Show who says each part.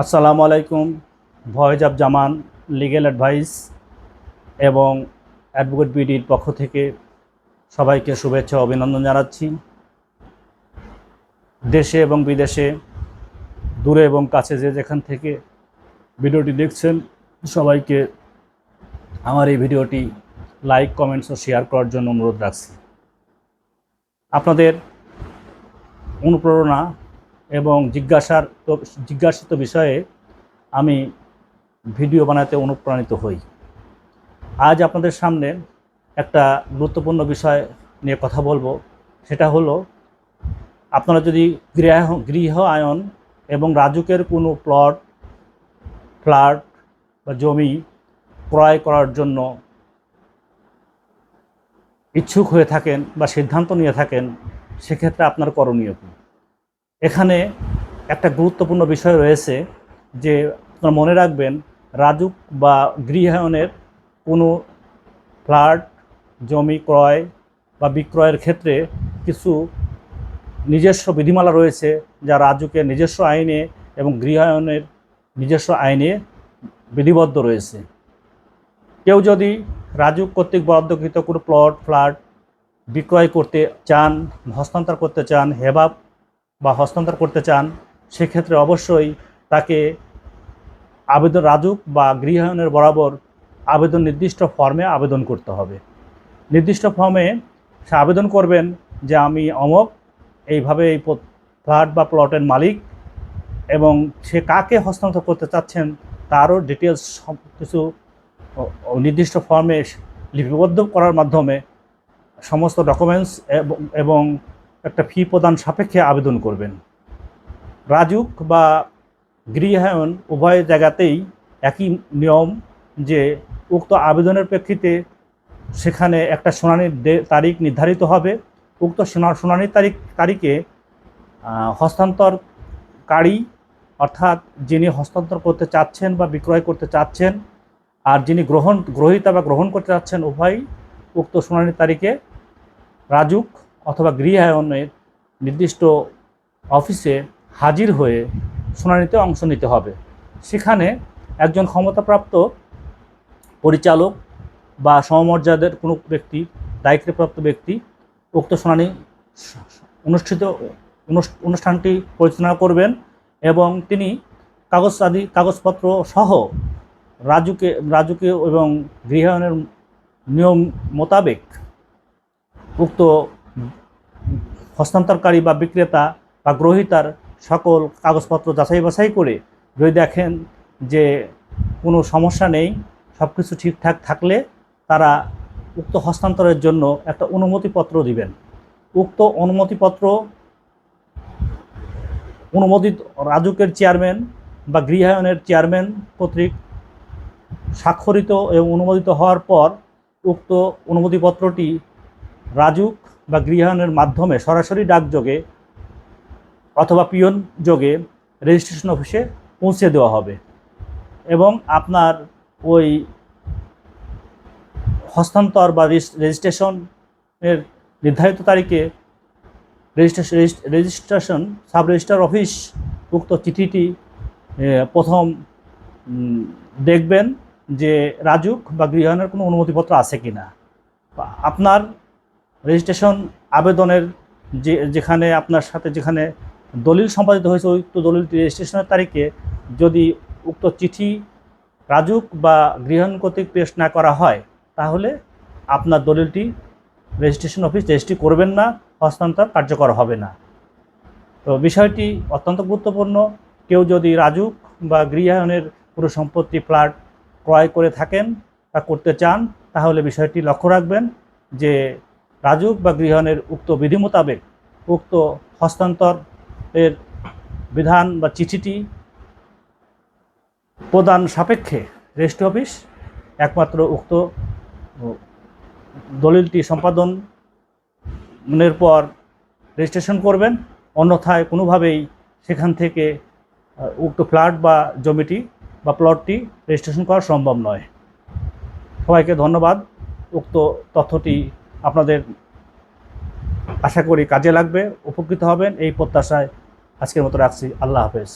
Speaker 1: আসসালামু আলাইকুম। Voice of Zaman legal advice এবং অ্যাডভোকেট বিডির পক্ষ থেকে সবাইকে শুভেচ্ছা ও অভিনন্দন জানাচ্ছি। দেশে এবং বিদেশে, দূরে এবং কাছে যে যেখান থেকে ভিডিওটি দেখছেন, সবাইকে আমার এই ভিডিওটি লাইক, কমেন্টস ও শেয়ার করার জন্য অনুরোধ রাখছি। আপনাদের অনুপ্রেরণা এবং জিজ্ঞাসিত বিষয়ে আমি ভিডিও বানাতে অনুপ্রাণিত হই। আজ আপনাদের সামনে একটা গুরুত্বপূর্ণ বিষয় নিয়ে কথা বলবো। সেটা হলো, আপনারা যদি গৃহায়ন এবং রাজুকের কোনো প্লট, ফ্ল্যাট বা জমি ক্রয় করার জন্য ইচ্ছুক হয়ে থাকেন বা সিদ্ধান্ত নিয়ে থাকেন, সেক্ষেত্রে আপনার করণীয় কী? এখানে একটা গুরুত্বপূর্ণ বিষয় রয়েছে যে আপনারা মনে রাখবেন, রাজুক বা গৃহায়নের কোনো ফ্ল্যাট, জমি ক্রয় বা বিক্রয়ের ক্ষেত্রে কিছু নিজস্ব বিধিমালা রয়েছে, যা রাজুকের নিজস্ব আইনে এবং গৃহায়নের নিজস্ব আইনে বিধিবদ্ধ রয়েছে। কেউ যদি রাজুক কর্তৃক বরাদ্দকৃত কোনো প্লট, ফ্ল্যাট বিক্রয় করতে চান, হস্তান্তর করতে চান, হেবা বা হস্তান্তর করতে চান, সেক্ষেত্রে অবশ্যই তাকে রাজুক বা গৃহায়নের বরাবর নির্দিষ্ট ফর্মে আবেদন করতে হবে। নির্দিষ্ট ফর্মে সে আবেদন করবেন যে আমি অমক এইভাবে এই ফ্ল্যাট বা প্লটের মালিক, এবং সে কাকে হস্তান্তর করতে চাচ্ছেন তারও ডিটেলস সব কিছু নির্দিষ্ট ফর্মে লিপিবদ্ধ করার মাধ্যমে সমস্ত ডকুমেন্টস এবং একটা ফি প্রদান সাপেক্ষে আবেদন করবেন। রাজুক বা গৃহায়ন উভয় জায়গাতেই একই নিয়ম, যে উক্ত আবেদনের প্রেক্ষিতে সেখানে একটা শুনানির তারিখ নির্ধারিত হবে। উক্ত শুনানির তারিখে হস্তান্তরকারী, অর্থাৎ যিনি হস্তান্তর করতে চাচ্ছেন বা বিক্রয় করতে চাচ্ছেন, আর যিনি গ্রহীতা বা গ্রহণ করতে চাচ্ছেন, উভয়ই উক্ত শুনানির তারিখে রাজুক অথবা গৃহায়নের নির্দিষ্ট অফিসে হাজির হয়ে শুনানিতে অংশ নিতে হবে। সেখানে একজন ক্ষমতাপ্রাপ্ত পরিচালক বা সমমর্যাদার কোনো ব্যক্তি, দায়িত্বপ্রাপ্ত ব্যক্তি উক্ত শুনানি অনুষ্ঠানটি পরিচালনা করবেন, এবং তিনি কাগজপত্র সহ রাজুকে এবং গৃহায়নের নিয়ম মোতাবেক উক্ত হস্তান্তরকারী বা বিক্রেতা বা গ্রহীতার সকল কাগজপত্র যাচাই বাছাই করে যদি দেখেন যে কোনো সমস্যা নেই, সব কিছু ঠিকঠাক থাকলে তারা উক্ত হস্তান্তরের জন্য একটা অনুমতিপত্র দিবেন। উক্ত অনুমোদিত রাজুকের চেয়ারম্যান বা গৃহায়নের চেয়ারম্যান কর্তৃক স্বাক্ষরিত এবং অনুমোদিত হওয়ার পর উক্ত অনুমতিপত্রটি রাজুক বা গৃহায়নের মাধ্যমে সরাসরি ডাকযোগে অথবা পিয়ন যোগে রেজিস্ট্রেশন অফিসে পৌঁছে দেওয়া হবে, এবং আপনার ওই হস্তান্তর বা রেজিস্ট্রেশনের নির্ধারিত তারিখে রেজিস্ট্রেশন সাব রেজিস্ট্রার অফিস উক্ত চিঠিটি প্রথম দেখবেন যে রাজুক বা গৃহায়নের কোনো অনুমতিপত্র আছে কি না। আপনার রেজিস্ট্রেশন আবেদনের যেখানে আপনার সাথে যেখানে দলিল সম্পাদিত হয়েছে, উক্ত দলিলটি রেজিস্ট্রেশনের তারিখে যদি উক্ত চিঠি রাজুক বা গৃহায়ন কর্তৃক পেশ না করা হয়, তাহলে আপনার দলিলটি রেজিস্ট্রেশন অফিস রেজিস্ট্রি করবেন না, হস্তান্তর কার্যকর হবে না। তো বিষয়টি অত্যন্ত গুরুত্বপূর্ণ। কেউ যদি রাজুক বা গৃহায়নের পুরো সম্পত্তি, ফ্ল্যাট ক্রয় করে থাকেন বা করতে চান, তাহলে বিষয়টি লক্ষ্য রাখবেন যে রাজুক বা গৃহায়নের উক্ত বিধি মোতাবেক উক্ত হস্তান্তরের বিধান বা চিঠিটি প্রদান সাপেক্ষে রেজিস্ট্রি অফিস একমাত্র উক্ত দলিলটি সম্পাদনের পর রেজিস্ট্রেশন করবেন, অন্যথায় কোনোভাবেই সেখান থেকে উক্ত ফ্ল্যাট বা জমিটি বা প্লটটি রেজিস্ট্রেশন করা সম্ভব নয়। সবাইকে ধন্যবাদ। উক্ত তথ্যটি আপনাদের আশা করি কাজে লাগবে, উপকৃত হবেন এই প্রত্যাশায় আজকের মতো রাখছি। আল্লাহ হাফেজ।